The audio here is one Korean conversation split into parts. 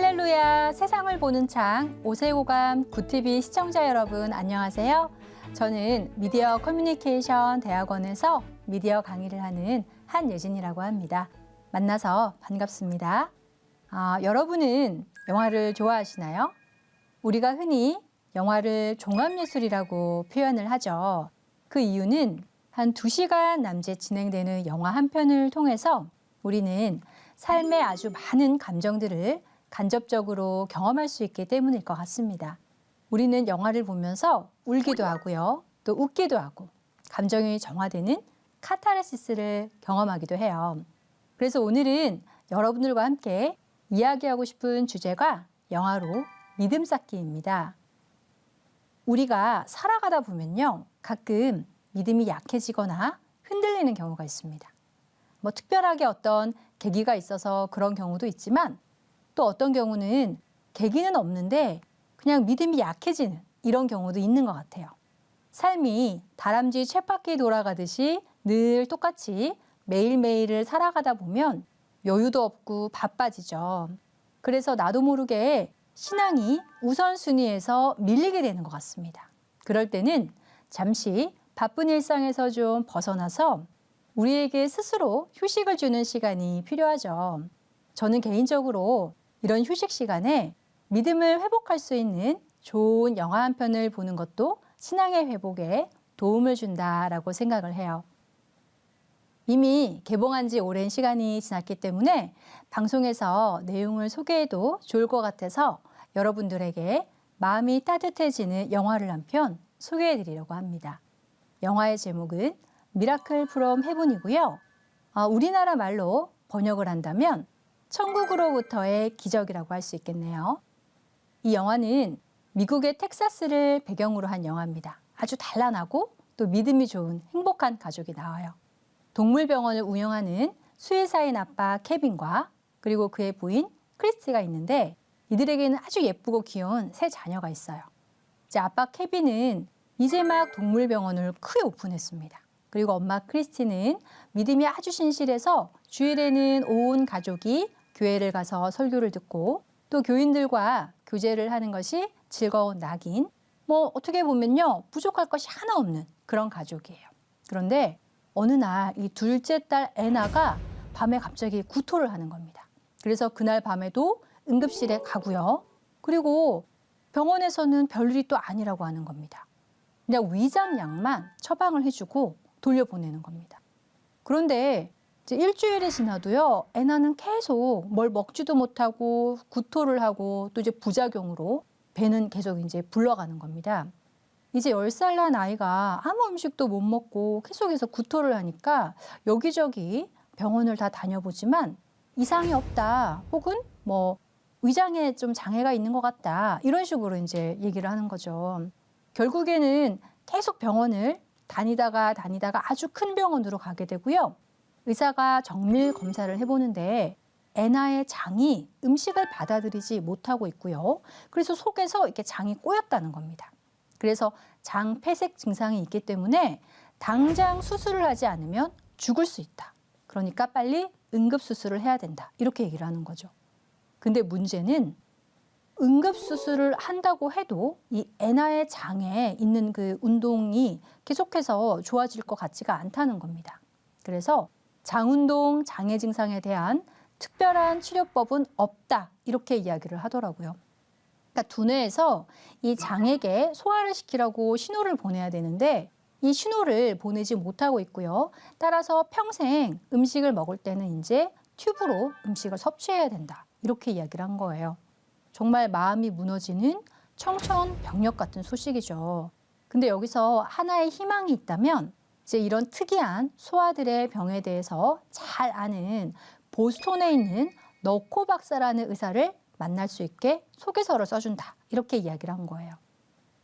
할렐루야, 세상을 보는 창, 오세오감 굿TV 시청자 여러분 안녕하세요. 저는 미디어 커뮤니케이션 대학원에서 미디어 강의를 하는 한예진이라고 합니다. 만나서 반갑습니다. 여러분은 영화를 좋아하시나요? 우리가 흔히 영화를 종합예술이라고 표현을 하죠. 그 이유는 한 2시간 남짓 진행되는 영화 한 편을 통해서 우리는 삶의 아주 많은 감정들을 간접적으로 경험할 수 있기 때문일 것 같습니다. 우리는 영화를 보면서 울기도 하고요. 또 웃기도 하고 감정이 정화되는 카타르시스를 경험하기도 해요. 그래서 오늘은 여러분들과 함께 이야기하고 싶은 주제가 영화로 믿음 쌓기입니다. 우리가 살아가다 보면요. 가끔 믿음이 약해지거나 흔들리는 경우가 있습니다. 특별하게 어떤 계기가 있어서 그런 경우도 있지만 또 어떤 경우는 계기는 없는데 그냥 믿음이 약해지는 이런 경우도 있는 것 같아요. 삶이 다람쥐 쳇바퀴 돌아가듯이 늘 똑같이 매일매일을 살아가다 보면 여유도 없고 바빠지죠. 그래서 나도 모르게 신앙이 우선순위에서 밀리게 되는 것 같습니다. 그럴 때는 잠시 바쁜 일상에서 좀 벗어나서 우리에게 스스로 휴식을 주는 시간이 필요하죠. 저는 개인적으로 이런 휴식 시간에 믿음을 회복할 수 있는 좋은 영화 한 편을 보는 것도 신앙의 회복에 도움을 준다라고 생각을 해요. 이미 개봉한 지 오랜 시간이 지났기 때문에 방송에서 내용을 소개해도 좋을 것 같아서 여러분들에게 마음이 따뜻해지는 영화를 한 편 소개해 드리려고 합니다. 영화의 제목은 미라클 프롬 헤븐이고요. 우리나라 말로 번역을 한다면 천국으로부터의 기적이라고 할 수 있겠네요. 이 영화는 미국의 텍사스를 배경으로 한 영화입니다. 아주 단란하고 또 믿음이 좋은 행복한 가족이 나와요. 동물병원을 운영하는 수의사인 아빠 케빈과 그리고 그의 부인 크리스티가 있는데 이들에게는 아주 예쁘고 귀여운 3 자녀가 있어요. 이제 아빠 케빈은 이제 막 동물병원을 크게 오픈했습니다. 그리고 엄마 크리스티는 믿음이 아주 신실해서 주일에는 온 가족이 교회를 가서 설교를 듣고 또 교인들과 교제를 하는 것이 즐거운 낙인, 어떻게 보면요 부족할 것이 하나 없는 그런 가족이에요. 그런데 어느 날 이 둘째 딸 애나가 밤에 갑자기 구토를 하는 겁니다. 그래서 그날 밤에도 응급실에 가고요. 그리고 병원에서는 별일이 또 아니라고 하는 겁니다. 그냥 위장약만 처방을 해주고 돌려보내는 겁니다. 그런데 이제 일주일이 지나도요, 애나는 계속 뭘 먹지도 못하고 구토를 하고 또 이제 부작용으로 배는 계속 이제 불러가는 겁니다. 이제 10살 난 아이가 아무 음식도 못 먹고 계속해서 구토를 하니까 여기저기 병원을 다 다녀보지만 이상이 없다. 혹은 위장에 좀 장애가 있는 것 같다. 이런 식으로 이제 얘기를 하는 거죠. 결국에는 계속 병원을 다니다가 아주 큰 병원으로 가게 되고요. 의사가 정밀 검사를 해보는데 애나의 장이 음식을 받아들이지 못하고 있고요. 그래서 속에서 이렇게 장이 꼬였다는 겁니다. 그래서 장 폐색 증상이 있기 때문에 당장 수술을 하지 않으면 죽을 수 있다. 그러니까 빨리 응급수술을 해야 된다. 이렇게 얘기를 하는 거죠. 근데 문제는 응급수술을 한다고 해도 이 애나의 장에 있는 그 운동이 계속해서 좋아질 것 같지가 않다는 겁니다. 그래서 장운동 장애 증상에 대한 특별한 치료법은 없다. 이렇게 이야기를 하더라고요. 그러니까 두뇌에서 이 장에게 소화를 시키라고 신호를 보내야 되는데 이 신호를 보내지 못하고 있고요. 따라서 평생 음식을 먹을 때는 이제 튜브로 음식을 섭취해야 된다. 이렇게 이야기를 한 거예요. 정말 마음이 무너지는 청천벽력 같은 소식이죠. 근데 여기서 하나의 희망이 있다면 이제 이런 특이한 소아들의 병에 대해서 잘 아는 보스턴에 있는 너코 박사라는 의사를 만날 수 있게 소개서를 써준다. 이렇게 이야기를 한 거예요.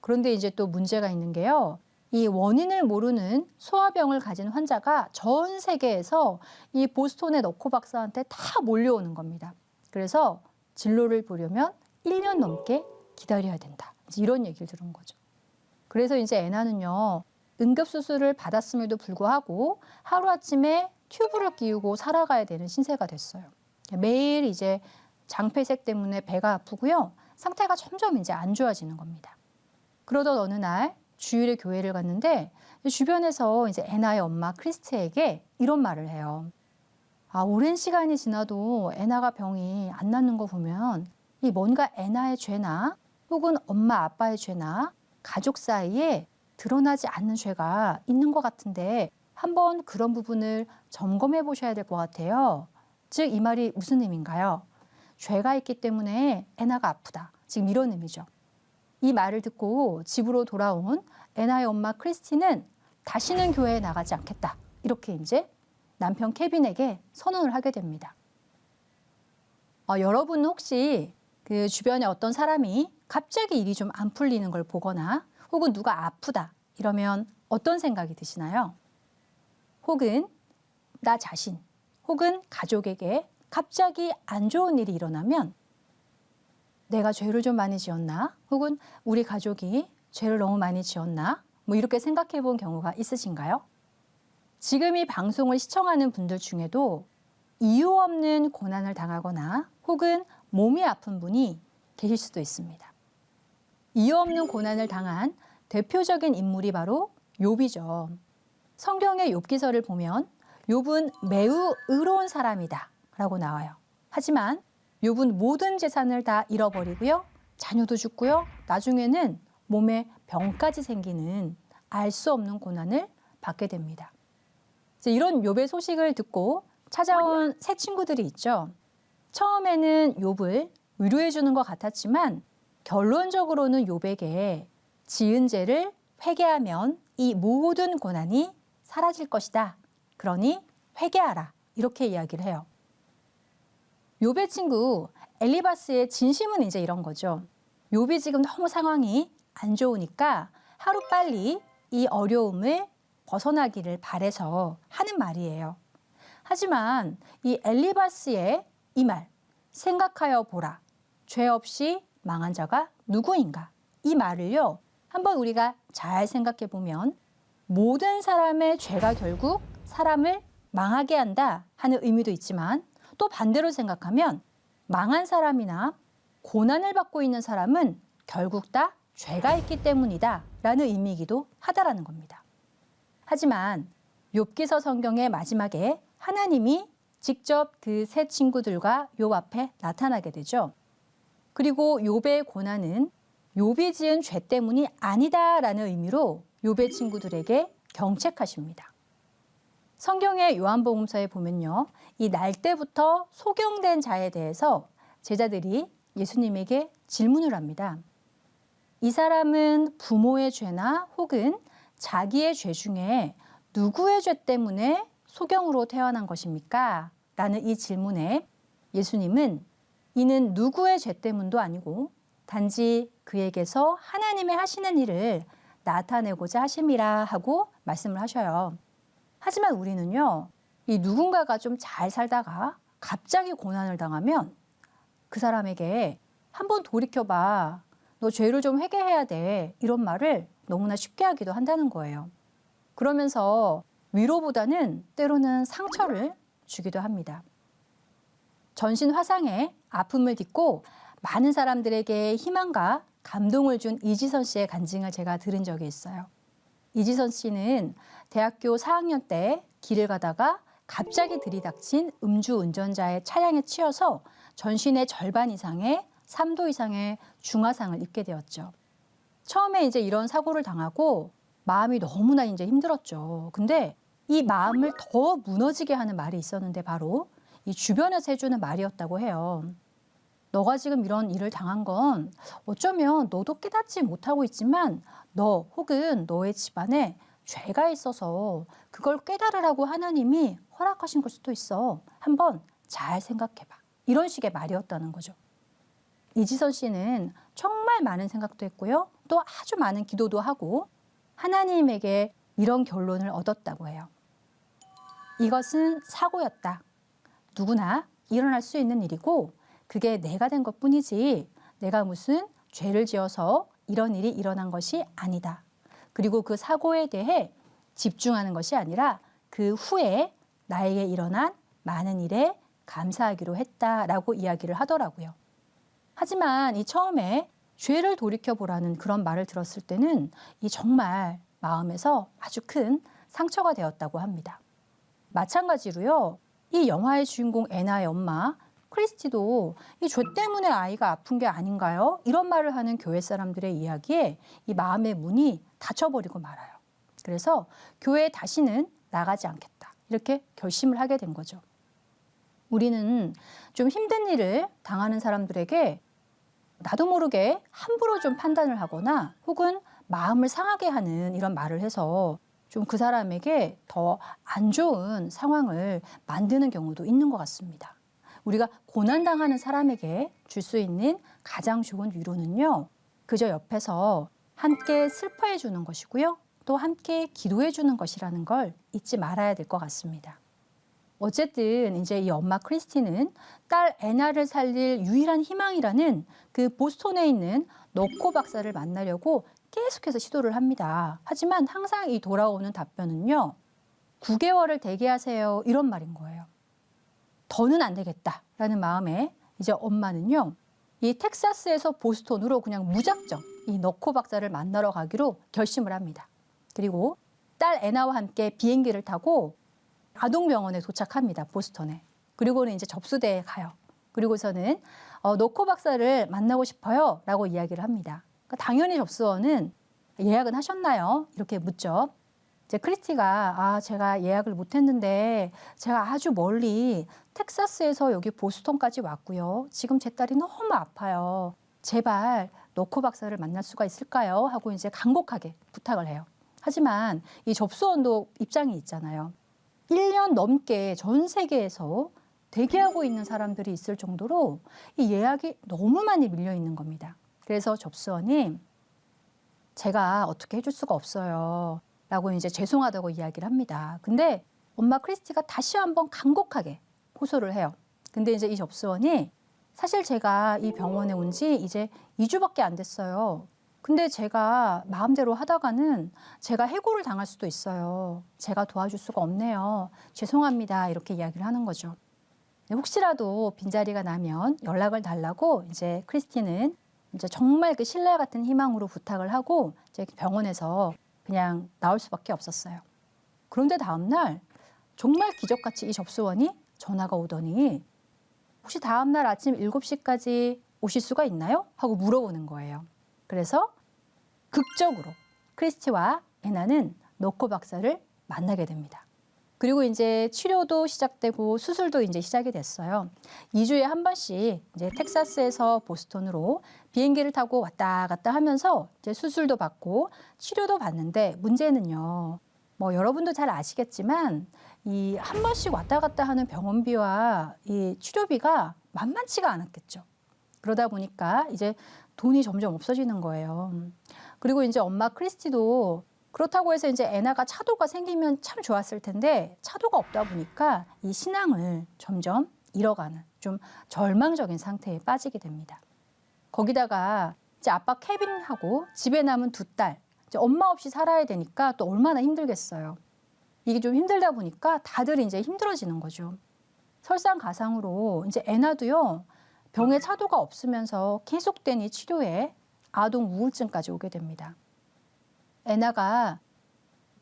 그런데 이제 또 문제가 있는 게요. 이 원인을 모르는 소아병을 가진 환자가 전 세계에서 이 보스턴의 너코 박사한테 다 몰려오는 겁니다. 그래서 진료를 보려면 1년 넘게 기다려야 된다. 이런 얘기를 들은 거죠. 그래서 이제 애나는요. 응급수술을 받았음에도 불구하고 하루아침에 튜브를 끼우고 살아가야 되는 신세가 됐어요. 매일 이제 장폐색 때문에 배가 아프고요. 상태가 점점 이제 안 좋아지는 겁니다. 그러던 어느 날 주일에 교회를 갔는데 주변에서 이제 애나의 엄마 크리스트에게 이런 말을 해요. 아, 오랜 시간이 지나도 애나가 병이 안 낫는 거 보면 이 뭔가 애나의 죄나 혹은 엄마 아빠의 죄나 가족 사이에 드러나지 않는 죄가 있는 것 같은데 한번 그런 부분을 점검해 보셔야 될 것 같아요. 즉, 이 말이 무슨 의미인가요? 죄가 있기 때문에 애나가 아프다. 지금 이런 의미죠. 이 말을 듣고 집으로 돌아온 애나의 엄마 크리스티는 다시는 교회에 나가지 않겠다. 이렇게 이제 남편 케빈에게 선언을 하게 됩니다. 여러분 혹시 그 주변에 어떤 사람이 갑자기 일이 좀 안 풀리는 걸 보거나 혹은 누가 아프다 이러면 어떤 생각이 드시나요? 혹은 나 자신 혹은 가족에게 갑자기 안 좋은 일이 일어나면 내가 죄를 좀 많이 지었나? 혹은 우리 가족이 죄를 너무 많이 지었나? 뭐 이렇게 생각해 본 경우가 있으신가요? 지금 이 방송을 시청하는 분들 중에도 이유 없는 고난을 당하거나 혹은 몸이 아픈 분이 계실 수도 있습니다. 이유 없는 고난을 당한 대표적인 인물이 바로 욥이죠. 성경의 욥기서를 보면 욥은 매우 의로운 사람이다 라고 나와요. 하지만 욥은 모든 재산을 다 잃어버리고요. 자녀도 죽고요. 나중에는 몸에 병까지 생기는 알 수 없는 고난을 받게 됩니다. 이런 욥의 소식을 듣고 찾아온 새 친구들이 있죠. 처음에는 욥을 위로해 주는 것 같았지만 결론적으로는 욥에게 지은 죄를 회개하면 이 모든 고난이 사라질 것이다. 그러니 회개하라. 이렇게 이야기를 해요. 욥의 친구 엘리바스의 진심은 이제 이런 거죠. 욥이 지금 너무 상황이 안 좋으니까 하루빨리 이 어려움을 벗어나기를 바라서 하는 말이에요. 하지만 이 엘리바스의 이 말, 생각하여 보라. 죄 없이 망한 자가 누구인가? 이 말을요. 한번 우리가 잘 생각해 보면 모든 사람의 죄가 결국 사람을 망하게 한다 하는 의미도 있지만 또 반대로 생각하면 망한 사람이나 고난을 받고 있는 사람은 결국 다 죄가 있기 때문이다 라는 의미이기도 하다라는 겁니다. 하지만 욥기서 성경의 마지막에 하나님이 직접 그 세 친구들과 욥 앞에 나타나게 되죠. 그리고 욥의 고난은 욥이 지은 죄 때문이 아니다라는 의미로 욥의 친구들에게 경책하십니다. 성경의 요한복음서에 보면요. 이 날 때부터 소경된 자에 대해서 제자들이 예수님에게 질문을 합니다. 이 사람은 부모의 죄나 혹은 자기의 죄 중에 누구의 죄 때문에 소경으로 태어난 것입니까? 라는 이 질문에 예수님은 이는 누구의 죄 때문도 아니고 단지 그에게서 하나님의 하시는 일을 나타내고자 하심이라 하고 말씀을 하셔요. 하지만 우리는요, 이 누군가가 좀 잘 살다가 갑자기 고난을 당하면 그 사람에게 한번 돌이켜봐. 너 죄를 좀 회개해야 돼. 이런 말을 너무나 쉽게 하기도 한다는 거예요. 그러면서 위로보다는 때로는 상처를 주기도 합니다. 전신 화상의 아픔을 딛고 많은 사람들에게 희망과 감동을 준 이지선 씨의 간증을 제가 들은 적이 있어요. 이지선 씨는 대학교 4학년 때 길을 가다가 갑자기 들이닥친 음주운전자의 차량에 치여서 전신의 절반 이상의 3도 이상의 중화상을 입게 되었죠. 처음에 이제 이런 사고를 당하고 마음이 너무나 이제 힘들었죠. 근데 이 마음을 더 무너지게 하는 말이 있었는데 바로 이 주변에서 해주는 말이었다고 해요. 너가 지금 이런 일을 당한 건 어쩌면 너도 깨닫지 못하고 있지만 너 혹은 너의 집안에 죄가 있어서 그걸 깨달으라고 하나님이 허락하신 걸 수도 있어. 한번 잘 생각해봐. 이런 식의 말이었다는 거죠. 이지선 씨는 정말 많은 생각도 했고요. 또 아주 많은 기도도 하고 하나님에게 이런 결론을 얻었다고 해요. 이것은 사고였다. 누구나 일어날 수 있는 일이고 그게 내가 된 것뿐이지 내가 무슨 죄를 지어서 이런 일이 일어난 것이 아니다. 그리고 그 사고에 대해 집중하는 것이 아니라 그 후에 나에게 일어난 많은 일에 감사하기로 했다라고 이야기를 하더라고요. 하지만 이 처음에 죄를 돌이켜보라는 그런 말을 들었을 때는 이 정말 마음에서 아주 큰 상처가 되었다고 합니다. 마찬가지로요, 이 영화의 주인공 애나의 엄마 크리스티도 이 죄 때문에 아이가 아픈 게 아닌가요? 이런 말을 하는 교회 사람들의 이야기에 이 마음의 문이 닫혀버리고 말아요. 그래서 교회에 다시는 나가지 않겠다. 이렇게 결심을 하게 된 거죠. 우리는 좀 힘든 일을 당하는 사람들에게 나도 모르게 함부로 좀 판단을 하거나 혹은 마음을 상하게 하는 이런 말을 해서 좀 그 사람에게 더 안 좋은 상황을 만드는 경우도 있는 것 같습니다. 우리가 고난당하는 사람에게 줄 수 있는 가장 좋은 위로는요, 그저 옆에서 함께 슬퍼해 주는 것이고요, 또 함께 기도해 주는 것이라는 걸 잊지 말아야 될 것 같습니다. 어쨌든 이제 이 엄마 크리스티는 딸 애나를 살릴 유일한 희망이라는 그 보스턴에 있는 너코 박사를 만나려고 계속해서 시도를 합니다. 하지만 항상 이 돌아오는 답변은요, 9개월을 대기하세요, 이런 말인 거예요. 더는 안 되겠다라는 마음에 이제 엄마는요, 이 텍사스에서 보스턴으로 그냥 무작정 이 너코 박사를 만나러 가기로 결심을 합니다. 그리고 딸 애나와 함께 비행기를 타고 아동병원에 도착합니다. 보스턴에. 그리고는 이제 접수대에 가요. 그리고서는 너코 박사를 만나고 싶어요 라고 이야기를 합니다. 그러니까 당연히 접수원은 예약은 하셨나요? 이렇게 묻죠. 이제 크리스티가 제가 예약을 못했는데 제가 아주 멀리 텍사스에서 여기 보스턴까지 왔고요. 지금 제 딸이 너무 아파요. 제발 너코 박사를 만날 수가 있을까요? 하고 이제 간곡하게 부탁을 해요. 하지만 이 접수원도 입장이 있잖아요. 1년 넘게 전 세계에서 대기하고 있는 사람들이 있을 정도로 이 예약이 너무 많이 밀려 있는 겁니다. 그래서 접수원이 제가 어떻게 해줄 수가 없어요 라고 이제 죄송하다고 이야기를 합니다. 근데 엄마 크리스티가 다시 한번 간곡하게 호소를 해요. 근데 이제 이 접수원이 사실 제가 이 병원에 온 지 이제 2주밖에 안 됐어요. 근데 제가 마음대로 하다가는 제가 해고를 당할 수도 있어요. 제가 도와줄 수가 없네요. 죄송합니다. 이렇게 이야기를 하는 거죠. 혹시라도 빈자리가 나면 연락을 달라고 이제 크리스티는 이제 정말 그 신뢰 같은 희망으로 부탁을 하고 이제 병원에서 그냥 나올 수밖에 없었어요. 그런데 다음날 정말 기적같이 이 접수원이 전화가 오더니 혹시 다음날 아침 7시까지 오실 수가 있나요? 하고 물어보는 거예요. 그래서 극적으로 크리스티와 애나는 너코 박사를 만나게 됩니다. 그리고 이제 치료도 시작되고 수술도 이제 시작이 됐어요. 2주에 한 번씩 이제 텍사스에서 보스턴으로 비행기를 타고 왔다 갔다 하면서 이제 수술도 받고 치료도 받는데 문제는요. 뭐 여러분도 잘 아시겠지만 이 한 번씩 왔다 갔다 하는 병원비와 이 치료비가 만만치가 않았겠죠. 그러다 보니까 이제 돈이 점점 없어지는 거예요. 그리고 이제 엄마 크리스티도 그렇다고 해서 이제 애나가 차도가 생기면 참 좋았을 텐데 차도가 없다 보니까 이 신앙을 점점 잃어가는 좀 절망적인 상태에 빠지게 됩니다. 거기다가 이제 아빠 케빈하고 집에 남은 두 딸, 이제 엄마 없이 살아야 되니까 또 얼마나 힘들겠어요. 이게 좀 힘들다 보니까 다들 이제 힘들어지는 거죠. 설상가상으로 이제 애나도요, 병의 차도가 없으면서 계속된 이 치료에 아동 우울증까지 오게 됩니다. 애나가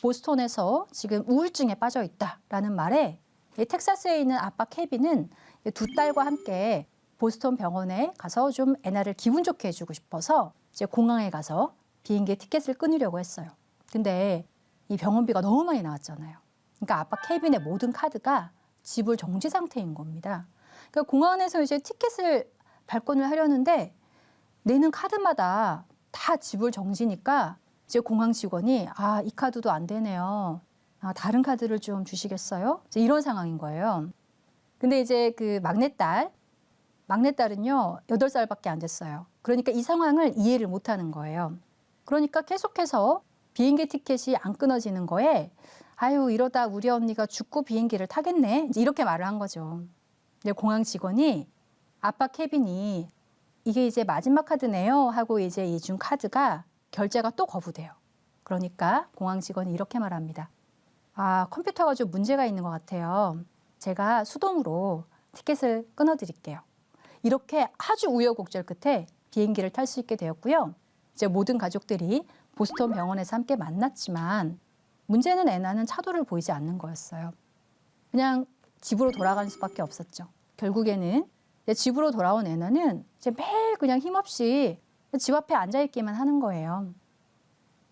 보스턴에서 지금 우울증에 빠져 있다라는 말에 텍사스에 있는 아빠 케빈은 두 딸과 함께 보스턴 병원에 가서 좀 애나를 기분 좋게 해주고 싶어서 이제 공항에 가서 비행기 티켓을 끊으려고 했어요. 근데 이 병원비가 너무 많이 나왔잖아요. 그러니까 아빠 케빈의 모든 카드가 지불 정지 상태인 겁니다. 그러니까 공항에서 이제 티켓을 발권을 하려는데 내는 카드마다 다 지불 정지니까 이제 공항 직원이 이 카드도 안 되네요. 다른 카드를 좀 주시겠어요? 이제 이런 상황인 거예요. 근데 이제 그 막내딸은요, 8살밖에 안 됐어요. 그러니까 이 상황을 이해를 못 하는 거예요. 그러니까 계속해서 비행기 티켓이 안 끊어지는 거에 아유, 이러다 우리 언니가 죽고 비행기를 타겠네. 이제 이렇게 말을 한 거죠. 근데 공항 직원이 아빠 케빈이 이게 이제 마지막 카드네요 하고 이제 이 준 카드가 결제가 또 거부돼요. 그러니까 공항 직원이 이렇게 말합니다. 컴퓨터가 좀 문제가 있는 것 같아요. 제가 수동으로 티켓을 끊어드릴게요. 이렇게 아주 우여곡절 끝에 비행기를 탈 수 있게 되었고요. 이제 모든 가족들이 보스턴 병원에서 함께 만났지만 문제는 애나는 차도를 보이지 않는 거였어요. 그냥 집으로 돌아가는 수밖에 없었죠. 결국에는 이제 집으로 돌아온 애나는 이제 매일 그냥 힘없이 집 앞에 앉아있기만 하는 거예요.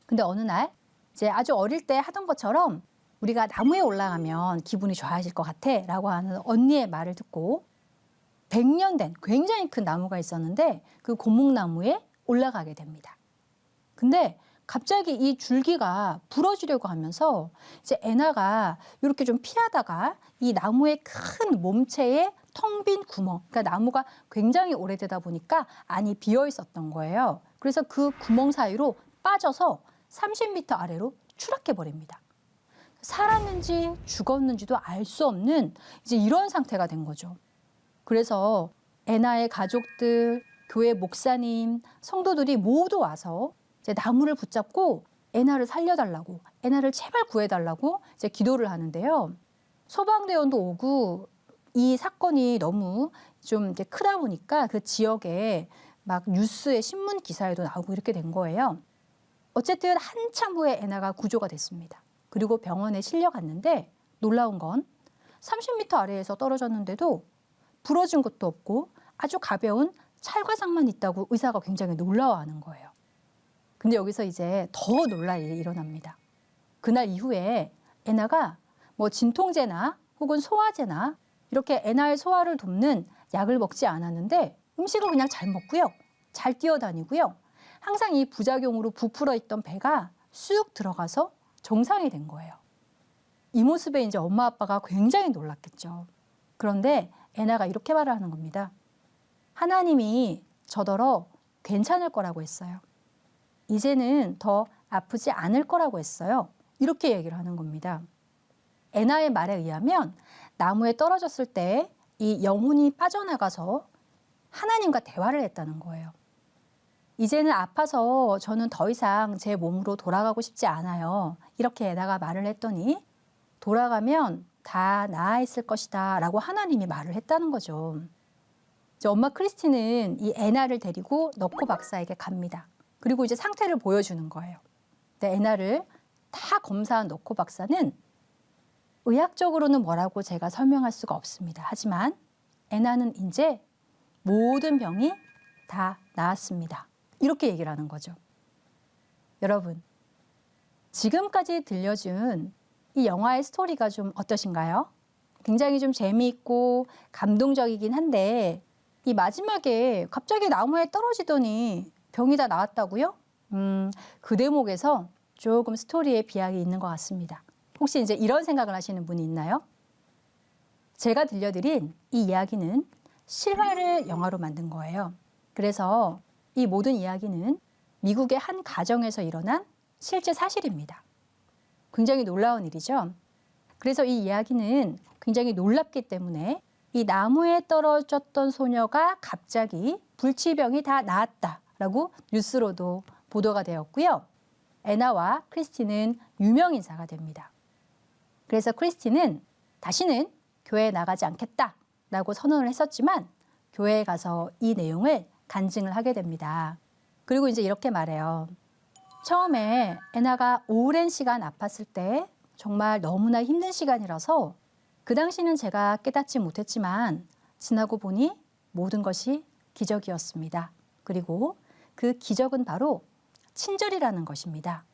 근데 어느 날 이제 아주 어릴 때 하던 것처럼 우리가 나무에 올라가면 기분이 좋아질 것 같아 라고 하는 언니의 말을 듣고 100년 된 굉장히 큰 나무가 있었는데 그 고목나무에 올라가게 됩니다. 근데 갑자기 이 줄기가 부러지려고 하면서 이제 애나가 이렇게 좀 피하다가 이 나무의 큰 몸체에 텅 빈 구멍, 그러니까 나무가 굉장히 오래되다 보니까 안이 비어 있었던 거예요. 그래서 그 구멍 사이로 빠져서 30m 아래로 추락해 버립니다. 살았는지 죽었는지도 알 수 없는 이제 이런 상태가 된 거죠. 그래서 애나의 가족들, 교회 목사님, 성도들이 모두 와서 이제 나무를 붙잡고 애나를 살려달라고, 애나를 제발 구해달라고 이제 기도를 하는데요. 소방대원도 오고 이 사건이 너무 좀 이제 크다 보니까 그 지역에 막 뉴스에 신문 기사에도 나오고 이렇게 된 거예요. 어쨌든 한참 후에 애나가 구조가 됐습니다. 그리고 병원에 실려갔는데 놀라운 건 30m 아래에서 떨어졌는데도 부러진 것도 없고 아주 가벼운 찰과상만 있다고 의사가 굉장히 놀라워하는 거예요. 근데 여기서 이제 더 놀랄 일이 일어납니다. 그날 이후에 애나가 뭐 진통제나 혹은 소화제나 이렇게 애나의 소화를 돕는 약을 먹지 않았는데 음식을 그냥 잘 먹고요. 잘 뛰어다니고요. 항상 이 부작용으로 부풀어 있던 배가 쑥 들어가서 정상이 된 거예요. 이 모습에 이제 엄마 아빠가 굉장히 놀랐겠죠. 그런데 애나가 이렇게 말을 하는 겁니다. 하나님이 저더러 괜찮을 거라고 했어요. 이제는 더 아프지 않을 거라고 했어요. 이렇게 얘기를 하는 겁니다. 애나의 말에 의하면 나무에 떨어졌을 때 이 영혼이 빠져나가서 하나님과 대화를 했다는 거예요. 이제는 아파서 저는 더 이상 제 몸으로 돌아가고 싶지 않아요. 이렇게 애나가 말을 했더니 돌아가면 다 나아 있을 것이다 라고 하나님이 말을 했다는 거죠. 이제 엄마 크리스티는 이 애나를 데리고 너코 박사에게 갑니다. 그리고 이제 상태를 보여주는 거예요. 근데 애나를 다 검사한 너코 박사는 의학적으로는 뭐라고 제가 설명할 수가 없습니다. 하지만 애나는 이제 모든 병이 다 나았습니다. 이렇게 얘기를 하는 거죠. 여러분, 지금까지 들려준 이 영화의 스토리가 좀 어떠신가요? 굉장히 좀 재미있고 감동적이긴 한데 이 마지막에 갑자기 나무에 떨어지더니 병이 다 나았다고요? 그 대목에서 조금 스토리에 비약이 있는 것 같습니다. 혹시 이제 이런 생각을 하시는 분이 있나요? 제가 들려드린 이 이야기는 실화를 영화로 만든 거예요. 그래서 이 모든 이야기는 미국의 한 가정에서 일어난 실제 사실입니다. 굉장히 놀라운 일이죠. 그래서 이 이야기는 굉장히 놀랍기 때문에 이 나무에 떨어졌던 소녀가 갑자기 불치병이 다 나았다라고 뉴스로도 보도가 되었고요. 애나와 크리스티는 유명 인사가 됩니다. 그래서 크리스티는 다시는 교회에 나가지 않겠다라고 선언을 했었지만 교회에 가서 이 내용을 간증을 하게 됩니다. 그리고 이제 이렇게 말해요. 처음에 애나가 오랜 시간 아팠을 때 정말 너무나 힘든 시간이라서 그 당시는 제가 깨닫지 못했지만 지나고 보니 모든 것이 기적이었습니다. 그리고 그 기적은 바로 친절이라는 것입니다.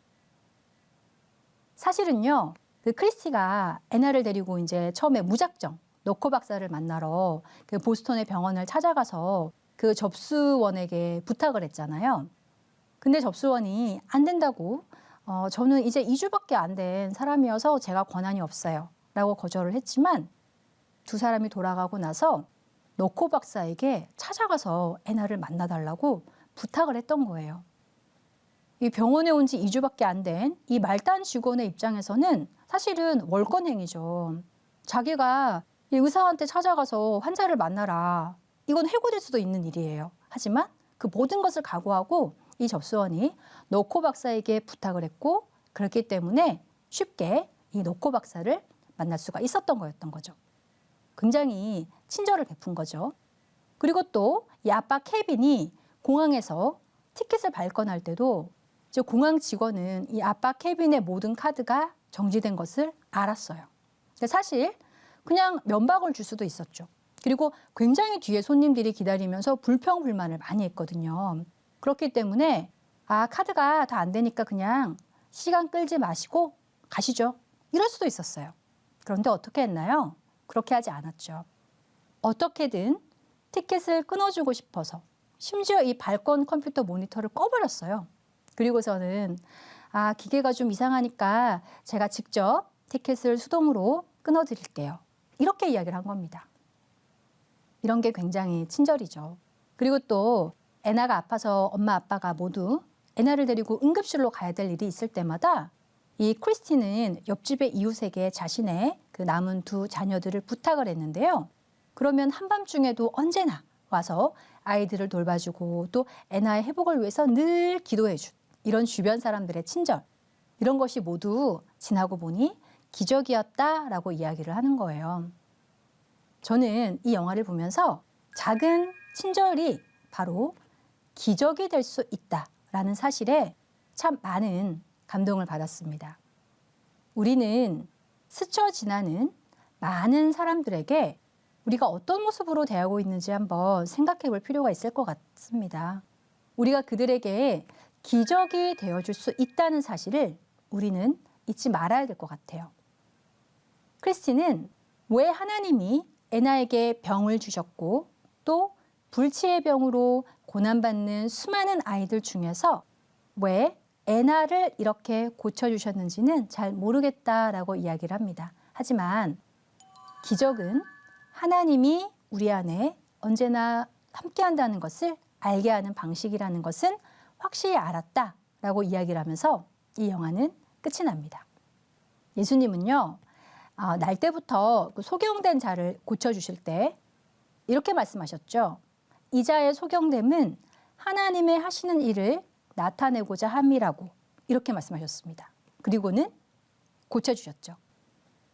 사실은요, 그 크리스티가 애나를 데리고 이제 처음에 무작정 너코 박사를 만나러 그 보스턴의 병원을 찾아가서 그 접수원에게 부탁을 했잖아요. 근데 접수원이 안 된다고 저는 이제 2주밖에 안 된 사람이어서 제가 권한이 없어요 라고 거절을 했지만 두 사람이 돌아가고 나서 너코 박사에게 찾아가서 애나를 만나달라고 부탁을 했던 거예요. 이 병원에 온 지 2주밖에 안 된 이 말단 직원의 입장에서는 사실은 월권행위죠. 자기가 이 의사한테 찾아가서 환자를 만나라. 이건 해고될 수도 있는 일이에요. 하지만 그 모든 것을 각오하고 이 접수원이 너코 박사에게 부탁을 했고 그렇기 때문에 쉽게 이 너코 박사를 만날 수가 있었던 거였던 거죠. 굉장히 친절을 베푼 거죠. 그리고 또 이 아빠 케빈이 공항에서 티켓을 발권할 때도 이제 공항 직원은 이 아빠 케빈의 모든 카드가 정지된 것을 알았어요. 근데 사실 그냥 면박을 줄 수도 있었죠. 그리고 굉장히 뒤에 손님들이 기다리면서 불평불만을 많이 했거든요. 그렇기 때문에 카드가 다 안 되니까 그냥 시간 끌지 마시고 가시죠. 이럴 수도 있었어요. 그런데 어떻게 했나요? 그렇게 하지 않았죠. 어떻게든 티켓을 끊어주고 싶어서 심지어 이 발권 컴퓨터 모니터를 꺼버렸어요. 그리고서는 기계가 좀 이상하니까 제가 직접 티켓을 수동으로 끊어드릴게요. 이렇게 이야기를 한 겁니다. 이런 게 굉장히 친절이죠. 그리고 또 애나가 아파서 엄마 아빠가 모두 애나를 데리고 응급실로 가야 될 일이 있을 때마다 이 크리스티는 옆집의 이웃에게 자신의 그 남은 두 자녀들을 부탁을 했는데요. 그러면 한밤중에도 언제나 와서 아이들을 돌봐주고 또 애나의 회복을 위해서 늘 기도해준 이런 주변 사람들의 친절, 이런 것이 모두 지나고 보니 기적이었다라고 이야기를 하는 거예요. 저는 이 영화를 보면서 작은 친절이 바로 기적이 될 수 있다라는 사실에 참 많은 감동을 받았습니다. 우리는 스쳐 지나는 많은 사람들에게 우리가 어떤 모습으로 대하고 있는지 한번 생각해 볼 필요가 있을 것 같습니다. 우리가 그들에게 기적이 되어줄 수 있다는 사실을 우리는 잊지 말아야 될 것 같아요. 크리스티는 왜 하나님이 애나에게 병을 주셨고 또 불치의 병으로 고난받는 수많은 아이들 중에서 왜 애나를 이렇게 고쳐주셨는지는 잘 모르겠다라고 이야기를 합니다. 하지만 기적은 하나님이 우리 안에 언제나 함께한다는 것을 알게 하는 방식이라는 것은 확실히 알았다라고 이야기를 하면서 이 영화는 끝이 납니다. 예수님은요, 날 때부터 그 소경된 자를 고쳐주실 때 이렇게 말씀하셨죠. 이 자의 소경됨은 하나님의 하시는 일을 나타내고자 함이라고 이렇게 말씀하셨습니다. 그리고는 고쳐주셨죠.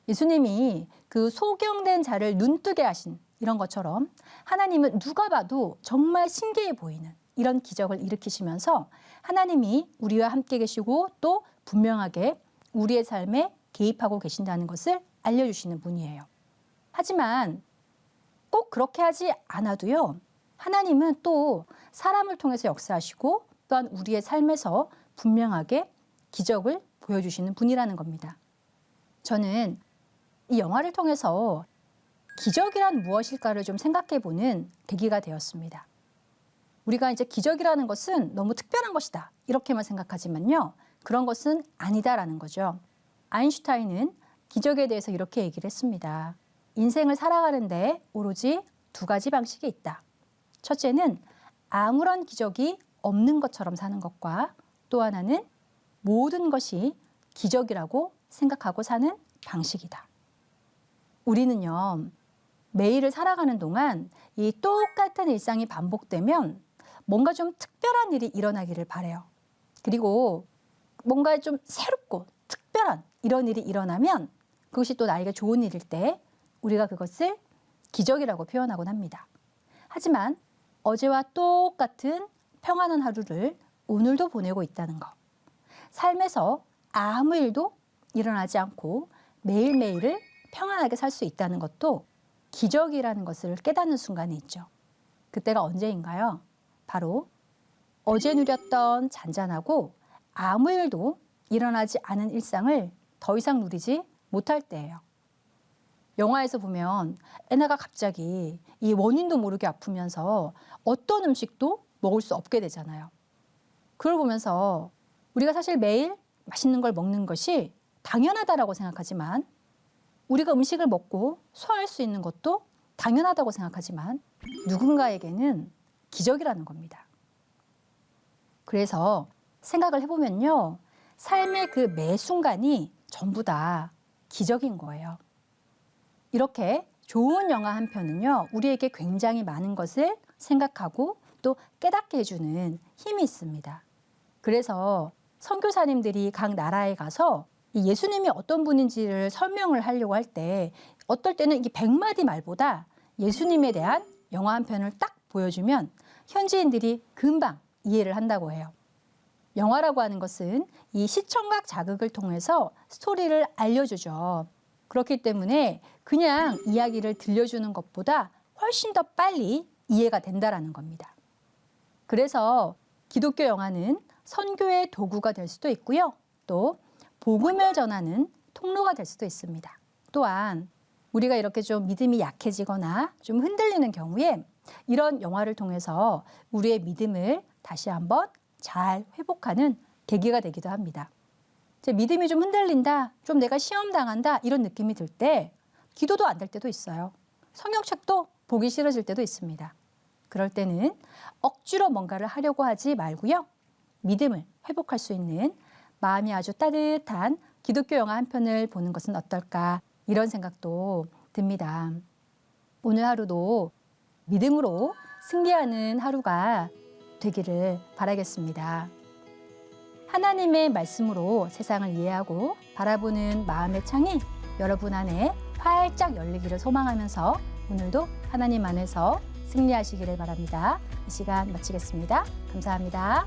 예수님이 그 소경된 자를 눈뜨게 하신 이런 것처럼 하나님은 누가 봐도 정말 신기해 보이는 이런 기적을 일으키시면서 하나님이 우리와 함께 계시고 또 분명하게 우리의 삶에 개입하고 계신다는 것을 알려주시는 분이에요. 하지만 꼭 그렇게 하지 않아도요. 하나님은 또 사람을 통해서 역사하시고 또한 우리의 삶에서 분명하게 기적을 보여주시는 분이라는 겁니다. 저는 이 영화를 통해서 기적이란 무엇일까를 좀 생각해보는 계기가 되었습니다. 우리가 이제 기적이라는 것은 너무 특별한 것이다 이렇게만 생각하지만요. 그런 것은 아니다라는 거죠. 아인슈타인은 기적에 대해서 이렇게 얘기를 했습니다. 인생을 살아가는데 오로지 두 가지 방식이 있다. 첫째는 아무런 기적이 없는 것처럼 사는 것과 또 하나는 모든 것이 기적이라고 생각하고 사는 방식이다. 우리는요, 매일을 살아가는 동안 이 똑같은 일상이 반복되면 뭔가 좀 특별한 일이 일어나기를 바라요. 그리고 뭔가 좀 새롭고 특별한 이런 일이 일어나면 그것이 또 나에게 좋은 일일 때 우리가 그것을 기적이라고 표현하곤 합니다. 하지만 어제와 똑같은 평안한 하루를 오늘도 보내고 있다는 것. 삶에서 아무 일도 일어나지 않고 매일매일을 평안하게 살 수 있다는 것도 기적이라는 것을 깨닫는 순간이 있죠. 그때가 언제인가요? 바로 어제 누렸던 잔잔하고 아무 일도 일어나지 않은 일상을 더 이상 누리지 못할 때예요. 영화에서 보면 애나가 갑자기 이 원인도 모르게 아프면서 어떤 음식도 먹을 수 없게 되잖아요. 그걸 보면서 우리가 사실 매일 맛있는 걸 먹는 것이 당연하다라고 생각하지만 우리가 음식을 먹고 소화할 수 있는 것도 당연하다고 생각하지만 누군가에게는 기적이라는 겁니다. 그래서 생각을 해보면요. 삶의 그 매 순간이 전부 다 기적인 거예요. 이렇게 좋은 영화 한 편은요. 우리에게 굉장히 많은 것을 생각하고 또 깨닫게 해주는 힘이 있습니다. 그래서 선교사님들이 각 나라에 가서 이 예수님이 어떤 분인지를 설명을 하려고 할 때 어떨 때는 이게 100마디 말보다 예수님에 대한 영화 한 편을 딱 보여주면 현지인들이 금방 이해를 한다고 해요. 영화라고 하는 것은 이 시청각 자극을 통해서 스토리를 알려주죠. 그렇기 때문에 그냥 이야기를 들려주는 것보다 훨씬 더 빨리 이해가 된다라는 겁니다. 그래서 기독교 영화는 선교의 도구가 될 수도 있고요. 또 복음을 전하는 통로가 될 수도 있습니다. 또한 우리가 이렇게 좀 믿음이 약해지거나 좀 흔들리는 경우에 이런 영화를 통해서 우리의 믿음을 다시 한번 잘 회복하는 계기가 되기도 합니다. 제 믿음이 좀 흔들린다, 좀 내가 시험당한다 이런 느낌이 들 때 기도도 안 될 때도 있어요. 성경책도 보기 싫어질 때도 있습니다. 그럴 때는 억지로 뭔가를 하려고 하지 말고요. 믿음을 회복할 수 있는 마음이 아주 따뜻한 기독교 영화 한 편을 보는 것은 어떨까 이런 생각도 듭니다. 오늘 하루도 믿음으로 승리하는 하루가 되기를 바라겠습니다. 하나님의 말씀으로 세상을 이해하고 바라보는 마음의 창이 여러분 안에 활짝 열리기를 소망하면서 오늘도 하나님 안에서 승리하시기를 바랍니다. 이 시간 마치겠습니다. 감사합니다.